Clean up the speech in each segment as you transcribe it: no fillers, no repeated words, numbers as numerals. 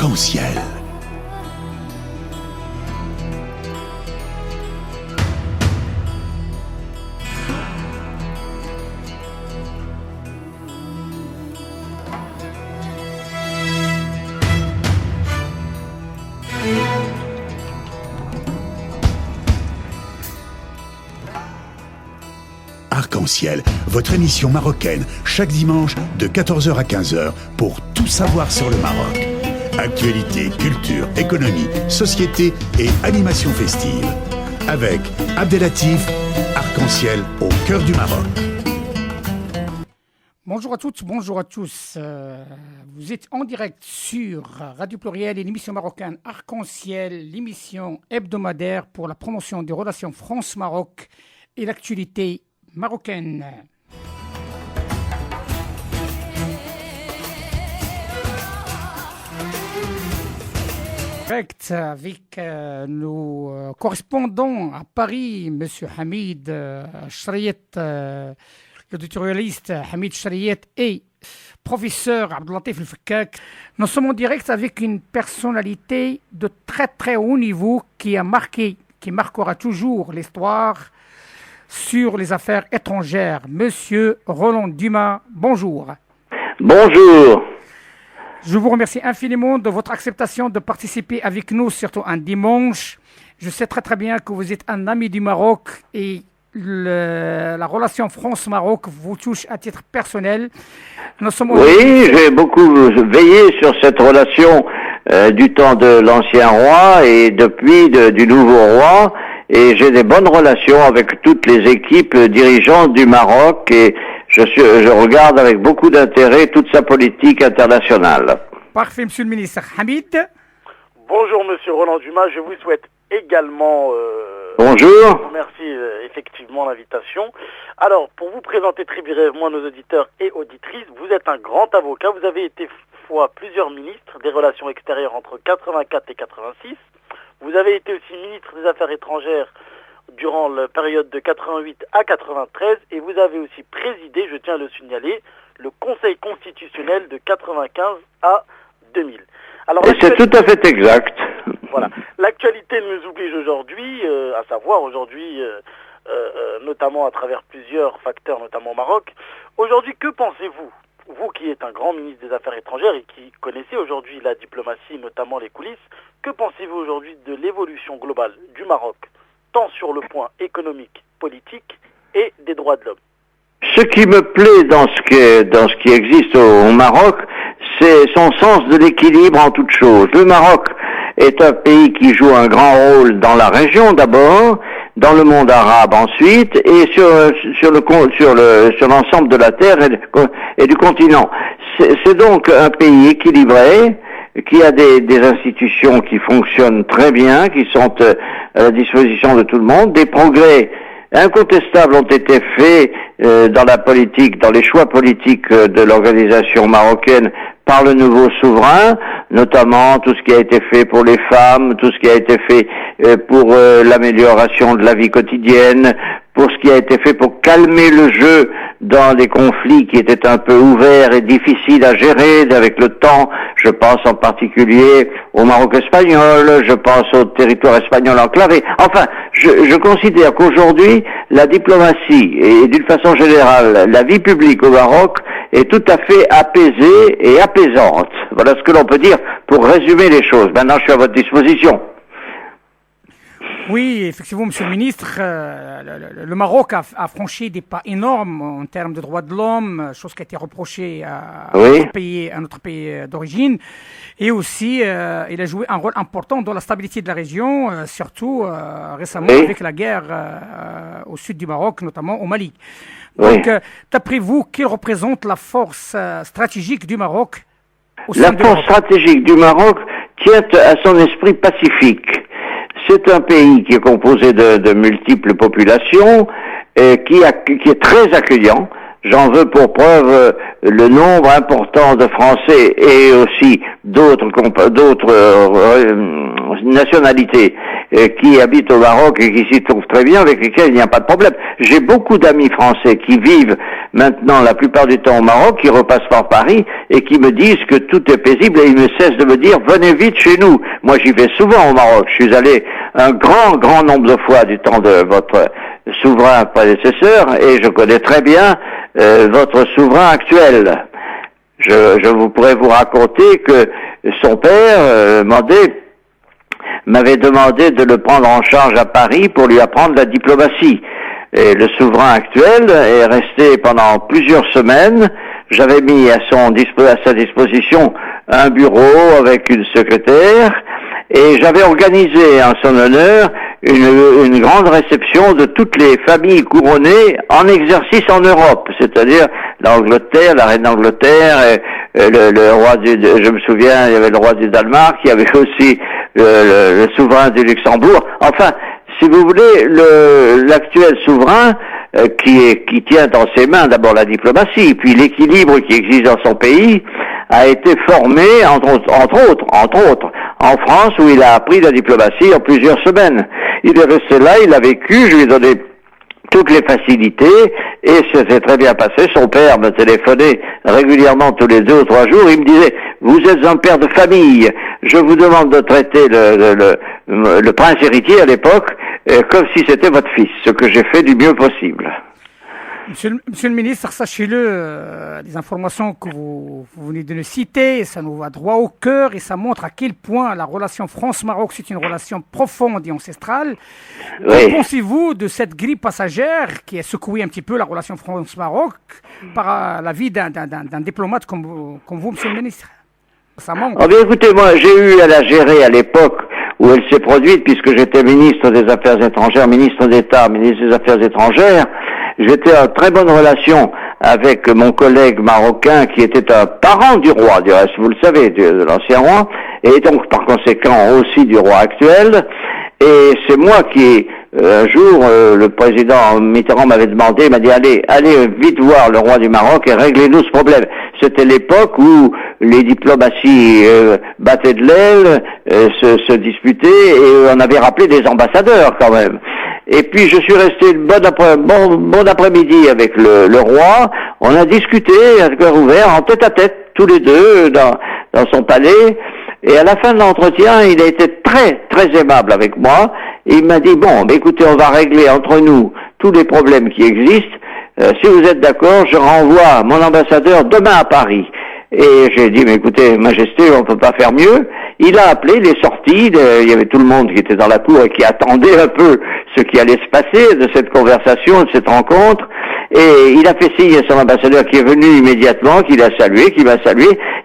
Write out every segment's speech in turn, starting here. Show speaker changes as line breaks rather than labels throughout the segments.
Arc-en-ciel. Arc-en-ciel, votre émission marocaine, chaque dimanche de 14h à 15h pour tout savoir sur le Maroc. Actualité, culture, économie, société et animation festive. Avec Abdelatif, Arc-en-ciel au cœur du Maroc.
Bonjour à toutes, bonjour à tous. Vous êtes en direct sur Radio Pluriel et l'émission marocaine Arc-en-ciel, l'émission hebdomadaire pour la promotion des relations France-Maroc et l'actualité marocaine. Direct avec nos correspondants à Paris, M. Hamid Chariet, l'éditorialiste Hamid Chariet et professeur Abdelatif El-Fakkak. Nous sommes en direct avec une personnalité de très très haut niveau qui marquera toujours l'histoire sur les affaires étrangères. Monsieur Roland Dumas, bonjour.
Bonjour.
Je vous remercie infiniment de votre acceptation de participer avec nous, surtout un dimanche. Je sais très très bien que vous êtes un ami du Maroc et la relation France-Maroc vous touche à titre personnel.
Oui, j'ai beaucoup veillé sur cette relation du temps de l'ancien roi et depuis du nouveau roi. Et j'ai des bonnes relations avec toutes les équipes dirigeantes du Maroc et je regarde avec beaucoup d'intérêt toute sa politique internationale.
Parfait, monsieur le ministre. Hamid.
Bonjour, monsieur Roland Dumas. Je vous souhaite également...
Bonjour.
Je vous remercie effectivement l'invitation. Alors, pour vous présenter très brièvement nos auditeurs et auditrices, vous êtes un grand avocat. Vous avez été plusieurs ministres des Relations extérieures entre 84 et 86. Vous avez été aussi ministre des Affaires étrangères durant la période de 88 à 93 et vous avez aussi présidé, je tiens à le signaler, le Conseil constitutionnel de 95 à 2000. Alors,
c'est tout à fait exact.
Voilà. L'actualité nous oblige aujourd'hui, à savoir aujourd'hui, notamment à travers plusieurs facteurs, notamment au Maroc. Aujourd'hui, que pensez-vous, vous qui êtes un grand ministre des Affaires étrangères et qui connaissez aujourd'hui la diplomatie, notamment les coulisses, que pensez-vous aujourd'hui de l'évolution globale du Maroc, tant sur le point économique, politique et des droits de l'homme?
Ce qui me plaît dans ce qui existe au Maroc, c'est son sens de l'équilibre en toute chose. Le Maroc est un pays qui joue un grand rôle dans la région d'abord, dans le monde arabe ensuite, et sur l'ensemble de la terre et du continent. C'est donc un pays équilibré, qui a des institutions qui fonctionnent très bien, qui sont à la disposition de tout le monde. Des progrès incontestables ont été faits dans la politique, dans les choix politiques de l'organisation marocaine par le nouveau souverain, notamment tout ce qui a été fait pour les femmes, tout ce qui a été fait pour l'amélioration de la vie quotidienne, pour ce qui a été fait pour calmer le jeu dans des conflits qui étaient un peu ouverts et difficiles à gérer avec le temps. Je pense en particulier au Maroc espagnol, je pense au territoire espagnol enclavé. Enfin, je considère qu'aujourd'hui, la diplomatie et d'une façon générale, la vie publique au Maroc est tout à fait apaisée et apaisante. Voilà ce que l'on peut dire pour résumer les choses. Maintenant, je suis à votre disposition.
Oui, effectivement, monsieur le ministre, le Maroc a franchi des pas énormes en termes de droits de l'homme, chose qui a été reprochée à notre pays d'origine. Et aussi, il a joué un rôle important dans la stabilité de la région, surtout récemment avec la guerre au sud du Maroc, notamment au Mali. Donc, d'après vous, quelle représente la force stratégique du Maroc au sein de l'Europe?
La force stratégique du Maroc tient à son esprit pacifique. C'est un pays qui est composé de multiples populations, qui est très accueillant. J'en veux pour preuve le nombre important de Français et aussi d'autres nationalités qui habitent au Maroc et qui s'y trouvent très bien, avec lesquels il n'y a pas de problème. J'ai beaucoup d'amis français qui vivent maintenant la plupart du temps au Maroc, qui repassent par Paris et qui me disent que tout est paisible, et ils ne cessent de me dire venez vite chez nous. Moi j'y vais souvent au Maroc, je suis allé un grand nombre de fois du temps de votre souverain prédécesseur, et je connais très bien votre souverain actuel. Je pourrais vous raconter que son père m'avait demandé de le prendre en charge à Paris pour lui apprendre la diplomatie. Et le souverain actuel est resté pendant plusieurs semaines. J'avais mis à sa disposition un bureau avec une secrétaire, et j'avais organisé en son honneur une grande réception de toutes les familles couronnées en exercice en Europe, c'est-à-dire l'Angleterre, la reine d'Angleterre, le roi je me souviens, il y avait le roi du Danemark, il y avait aussi le souverain du Luxembourg. Enfin, si vous voulez, l'actuel souverain qui tient dans ses mains d'abord la diplomatie, puis l'équilibre qui existe dans son pays, a été formé, entre autres, en France, où il a appris la diplomatie en plusieurs semaines. Il est resté là, il a vécu, je lui ai donné toutes les facilités, et ça s'est très bien passé. Son père me téléphonait régulièrement tous les 2 ou 3 jours, il me disait, vous êtes un père de famille, je vous demande de traiter le prince héritier à l'époque comme si c'était votre fils, ce que j'ai fait du mieux possible.
Monsieur le ministre, sachez-le, les informations que vous venez de nous citer, ça nous va droit au cœur et ça montre à quel point la relation France-Maroc, c'est une relation profonde et ancestrale. Oui. Que pensez-vous de cette grille passagère qui a secoué un petit peu la relation France-Maroc par la vie d'un diplomate comme vous, monsieur le ministre? Ça manque.
Oh bien, écoutez, moi, j'ai eu à la gérer à l'époque où elle s'est produite, puisque j'étais ministre des Affaires étrangères, ministre d'État, ministre des Affaires étrangères. J'étais en très bonne relation avec mon collègue marocain qui était un parent du roi, du reste, vous le savez, de l'ancien roi, et donc par conséquent aussi du roi actuel. Et c'est moi qui, un jour, le président Mitterrand m'avait demandé, il m'a dit allez vite voir le roi du Maroc et réglez-nous ce problème. C'était l'époque où les diplomaties battaient de l'aile, se disputaient, et on avait rappelé des ambassadeurs quand même. Et puis je suis resté une bon après-midi avec le roi. On a discuté à cœur ouvert, en tête à tête, tous les deux, dans son palais. Et à la fin de l'entretien, il a été très aimable avec moi. Et il m'a dit, bon, écoutez, on va régler entre nous tous les problèmes qui existent. Si vous êtes d'accord, je renvoie mon ambassadeur demain à Paris. Et j'ai dit, mais écoutez, Majesté, on peut pas faire mieux. Il a appelé les sorties, il y avait tout le monde qui était dans la cour et qui attendait un peu ce qui allait se passer de cette conversation, de cette rencontre. Et il a fait signe à son ambassadeur qui est venu immédiatement, qui m'a salué,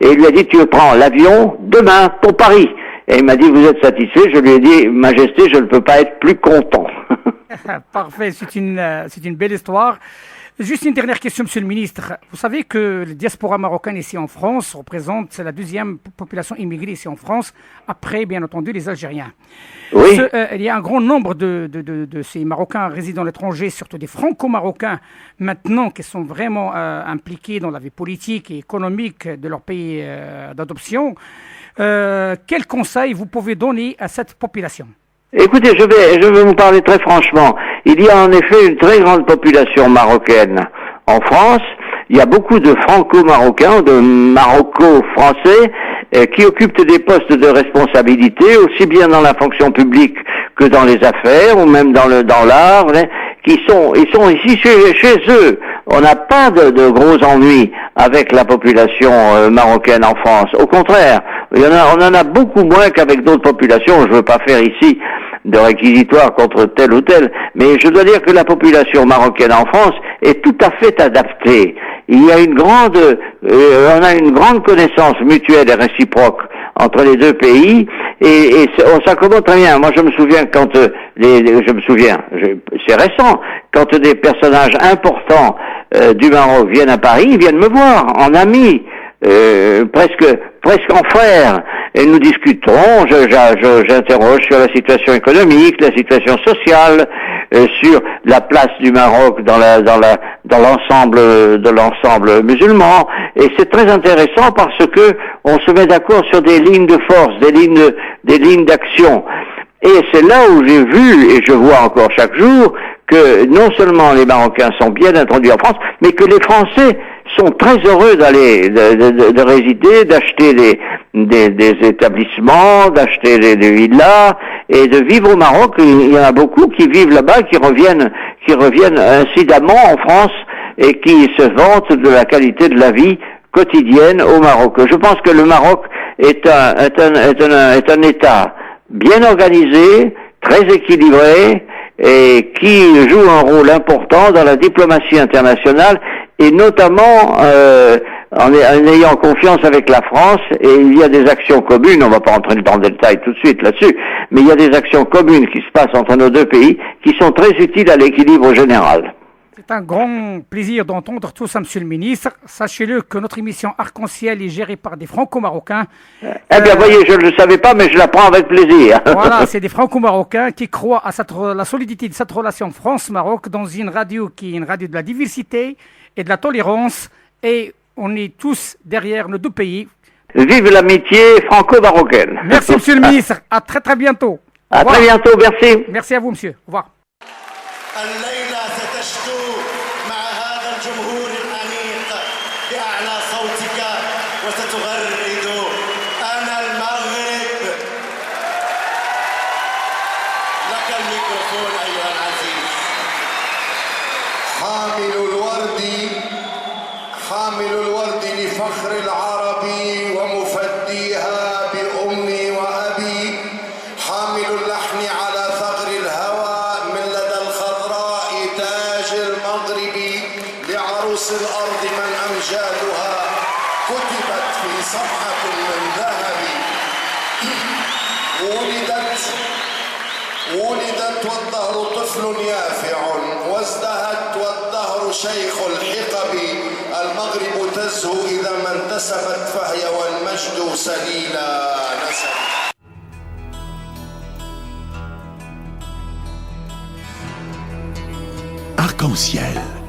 et il lui a dit, tu prends l'avion demain pour Paris. Et il m'a dit, vous êtes satisfait? Je lui ai dit, Majesté, je ne peux pas être plus content.
Parfait, c'est une belle histoire. Juste une dernière question, monsieur le ministre. Vous savez que la diaspora marocaine ici en France représente la 2e population immigrée ici en France, après, bien entendu, les Algériens.
Oui.
Il y a un grand nombre de ces Marocains résidant à l'étranger, surtout des Franco-Marocains, maintenant, qui sont vraiment impliqués dans la vie politique et économique de leur pays d'adoption. Quel conseil vous pouvez donner à cette population?
Écoutez, je vais vous parler très franchement. Il y a en effet une très grande population marocaine en France. Il y a beaucoup de franco-marocains, de maroco-français, qui occupent des postes de responsabilité, aussi bien dans la fonction publique que dans les affaires, ou même dans l'art, ils sont ici chez eux. On n'a pas de gros ennuis avec la population marocaine en France. Au contraire, on en a beaucoup moins qu'avec d'autres populations. Je ne veux pas faire ici de réquisitoire contre tel ou tel, mais je dois dire que la population marocaine en France est tout à fait adaptée. Il y a on a une grande connaissance mutuelle et réciproque entre les deux pays, et on s'accommode très bien. Moi, je me souviens c'est récent, quand des personnages importants du Maroc viennent à Paris, ils viennent me voir en ami, presque en frère, et nous discutons. J'interroge sur la situation économique, la situation sociale, sur la place du Maroc dans l'ensemble musulman, et c'est très intéressant parce que on se met d'accord sur des lignes de force, des lignes d'action. Et c'est là où j'ai vu, et je vois encore chaque jour, que non seulement les Marocains sont bien introduits en France, mais que les Français sont très heureux d'aller, de résider, d'acheter des établissements, d'acheter des villas, et de vivre au Maroc. Il y en a beaucoup qui vivent là-bas, qui reviennent incidemment en France, et qui se vantent de la qualité de la vie quotidienne au Maroc. Je pense que le Maroc est un État bien organisé, très équilibré, et qui joue un rôle important dans la diplomatie internationale, et notamment en ayant confiance avec la France. Et il y a des actions communes, on ne va pas entrer dans le détail tout de suite là-dessus, mais il y a des actions communes qui se passent entre nos deux pays qui sont très utiles à l'équilibre général.
C'est un grand plaisir d'entendre tout ça, Monsieur le Ministre. Sachez-le que notre émission Arc-en-Ciel est gérée par des Franco-Marocains.
Eh bien, voyez, je ne le savais pas, mais je l'apprends avec plaisir.
Voilà, c'est des Franco-Marocains qui croient à la solidité de cette relation France-Maroc dans une radio qui est une radio de la diversité et de la tolérance. Et on est tous derrière nos deux pays.
Vive l'amitié franco-marocaine.
Merci, Monsieur le Ministre. À très très bientôt.
À très bientôt, merci.
Merci à vous, Monsieur. Au revoir.
الليلة ستشدو مع هذا الجمهور الأنيق بأعلى صوتك وستغرد أنا المغرب. لك الميكروفون أيها العزيز. حامل الورد لفخر العربي ومفديها بأمي وأبي، حامل اللحن على ثغر الهوى من لدى الخضراء تاج المغرب، لعروس الأرض من أمجادها كتبت في صفحة من ذهب. ولدت والدهر طفل يافع، وازدهت والدهر شيخ الحقب. المغرب تزهو إذا ما انتسبت فهي والمجد سليلا نسب.
Arc-en-ciel.